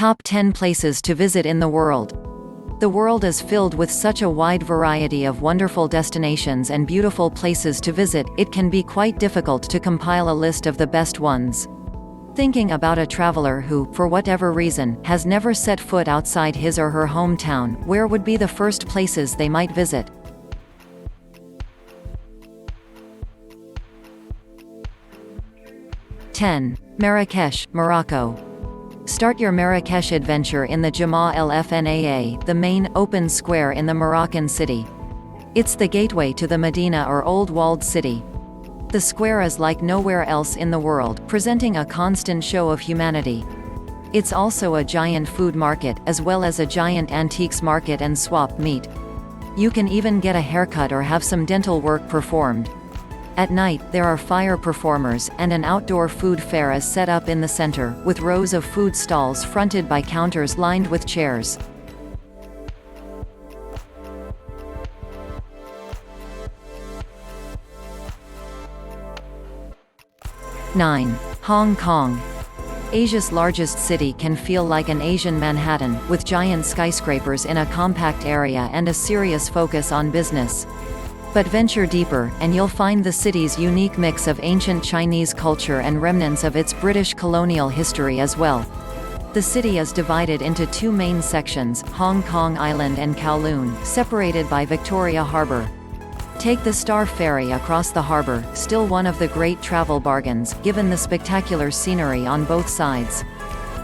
Top 10 places to visit in the world. The world is filled with such a wide variety of wonderful destinations and beautiful places to visit, it can be quite difficult to compile a list of the best ones. Thinking about a traveler who, for whatever reason, has never set foot outside his or her hometown, where would be the first places they might visit? (10) Marrakech, Morocco. Start your Marrakech adventure in the Jama el Fnaa, the main, open square in the Moroccan city. It's the gateway to the Medina or Old Walled City. The square is like nowhere else in the world, presenting a constant show of humanity. It's also a giant food market, as well as a giant antiques market and swap meet. You can even get a haircut or have some dental work performed. At night, there are fire performers, and an outdoor food fair is set up in the center, with rows of food stalls fronted by counters lined with chairs. (9) Hong Kong. Asia's largest city can feel like an Asian Manhattan, with giant skyscrapers in a compact area and a serious focus on business. But venture deeper, and you'll find the city's unique mix of ancient Chinese culture and remnants of its British colonial history as well. The city is divided into two main sections, Hong Kong Island and Kowloon, separated by Victoria Harbour. Take the Star Ferry across the harbour, still one of the great travel bargains, given the spectacular scenery on both sides.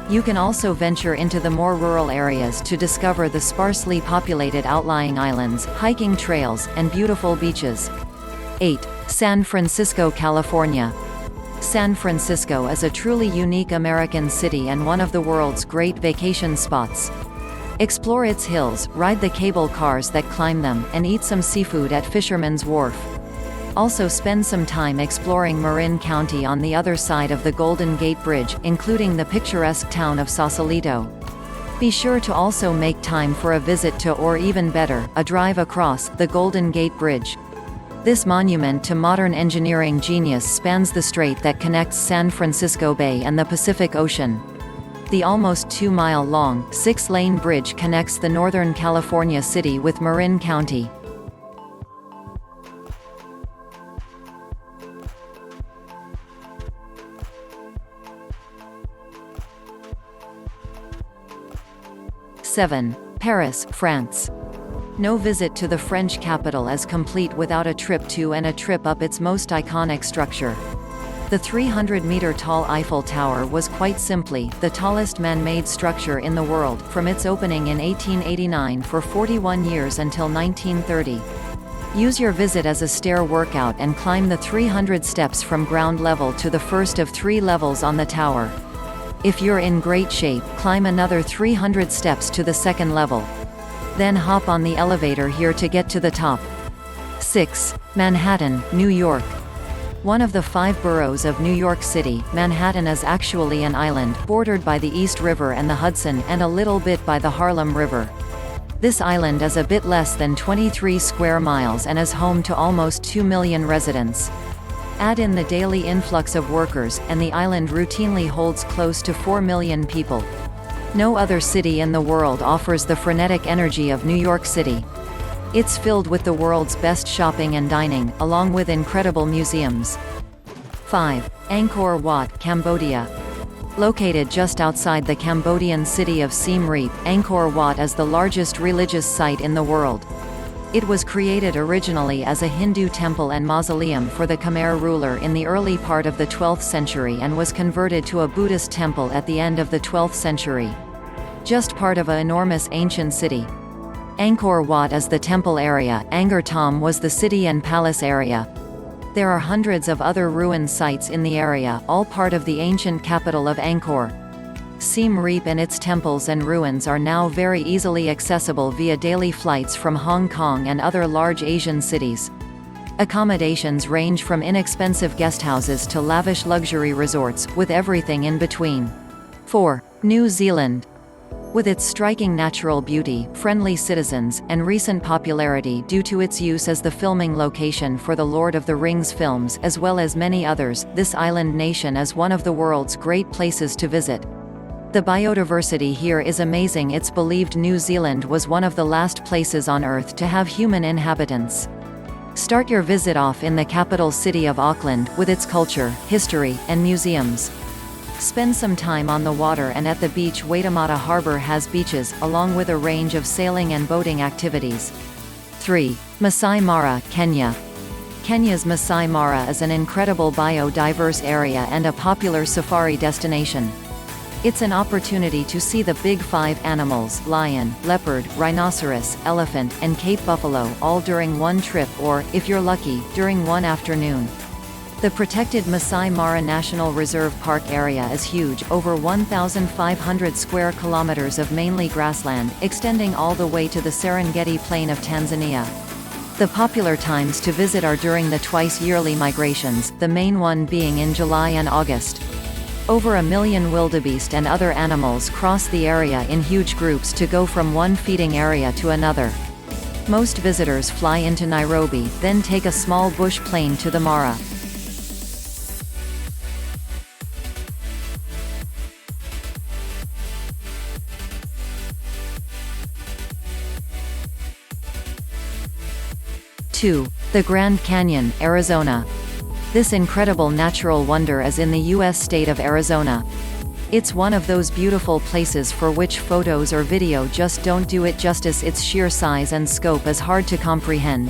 You can also venture into the more rural areas to discover the sparsely populated outlying islands, hiking trails, and beautiful beaches. 8. San Francisco, California. San Francisco is a truly unique American city and one of the world's great vacation spots. Explore its hills, ride the cable cars that climb them, and eat some seafood at Fisherman's Wharf. Also spend some time exploring Marin County on the other side of the Golden Gate Bridge, including the picturesque town of Sausalito. Be sure to also make time for a visit to, or even better, a drive across, the Golden Gate Bridge. This monument to modern engineering genius spans the strait that connects San Francisco Bay and the Pacific Ocean. The almost 2-mile-long, 6-lane bridge connects the Northern California city with Marin County. (7) Paris, France. No visit to the French capital is complete without a trip to and a trip up its most iconic structure. The 300-meter-tall Eiffel Tower was quite simply the tallest man-made structure in the world, from its opening in 1889 for 41 years until 1930. Use your visit as a stair workout and climb the 300 steps from ground level to the first of 3 levels on the tower. If you're in great shape, climb another 300 steps to the second level. Then hop on the elevator here to get to the top. 6. Manhattan, New York. One of the 5 boroughs of New York City, Manhattan is actually an island, bordered by the East River and the Hudson, and a little bit by the Harlem River. This island is a bit less than 23 square miles and is home to almost 2 million residents. Add in the daily influx of workers, and the island routinely holds close to 4 million people. No other city in the world offers the frenetic energy of New York City. It's filled with the world's best shopping and dining, along with incredible museums. 5. Angkor Wat, Cambodia. Located just outside the Cambodian city of Siem Reap, Angkor Wat is the largest religious site in the world. It was created originally as a Hindu temple and mausoleum for the Khmer ruler in the early part of the 12th century and was converted to a Buddhist temple at the end of the 12th century. Just part of an enormous ancient city. Angkor Wat is the temple area, Angkor Thom was the city and palace area. There are hundreds of other ruin sites in the area, all part of the ancient capital of Angkor. Siem Reap and its temples and ruins are now very easily accessible via daily flights from Hong Kong and other large Asian cities. Accommodations range from inexpensive guesthouses to lavish luxury resorts, with everything in between. 4. New Zealand. With its striking natural beauty, friendly citizens, and recent popularity due to its use as the filming location for the Lord of the Rings films, as well as many others, this island nation is one of the world's great places to visit. The biodiversity here is amazing. It's believed New Zealand was one of the last places on Earth to have human inhabitants. Start your visit off in the capital city of Auckland, with its culture, history, and museums. Spend some time on the water and at the beach. Waitemata Harbour has beaches, along with a range of sailing and boating activities. 3. Masai Mara, Kenya. Kenya's Masai Mara is an incredible biodiverse area and a popular safari destination. It's an opportunity to see the big five animals: lion, leopard, rhinoceros, elephant, and Cape buffalo, all during one trip or, if you're lucky, during one afternoon. The protected Masai Mara National Reserve Park area is huge, over 1,500 square kilometers of mainly grassland, extending all the way to the Serengeti Plain of Tanzania. The popular times to visit are during the twice-yearly migrations, the main one being in July and August. Over 1 million wildebeest and other animals cross the area in huge groups to go from one feeding area to another. Most visitors fly into Nairobi, then take a small bush plane to the Mara. The Grand Canyon, Arizona. This incredible natural wonder is in the U.S. state of Arizona. It's one of those beautiful places for which photos or video just don't do it justice. Its sheer size and scope is hard to comprehend.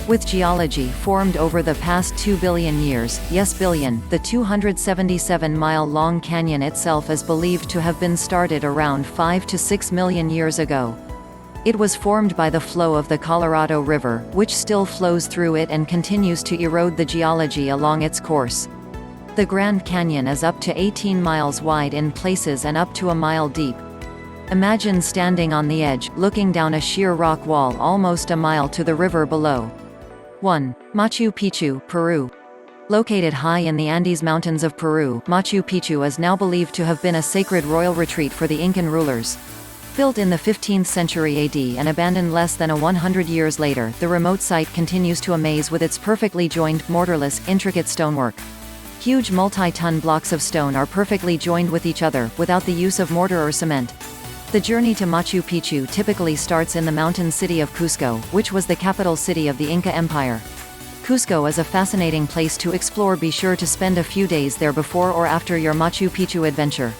With geology formed over the past 2 billion years, yes billion, the 277-mile-long canyon itself is believed to have been started around 5 to 6 million years ago. It was formed by the flow of the Colorado River, which still flows through it and continues to erode the geology along its course. The Grand Canyon is up to 18 miles wide in places and up to a mile deep. Imagine standing on the edge, looking down a sheer rock wall almost a mile to the river below. 1. Machu Picchu, Peru. Located high in the Andes Mountains of Peru, Machu Picchu is now believed to have been a sacred royal retreat for the Incan rulers. Built in the 15th century AD and abandoned less than 100 years later, the remote site continues to amaze with its perfectly joined, mortarless, intricate stonework. Huge multi-ton blocks of stone are perfectly joined with each other, without the use of mortar or cement. The journey to Machu Picchu typically starts in the mountain city of Cusco, which was the capital city of the Inca Empire. Cusco is a fascinating place to explore. Be sure to spend a few days there before or after your Machu Picchu adventure.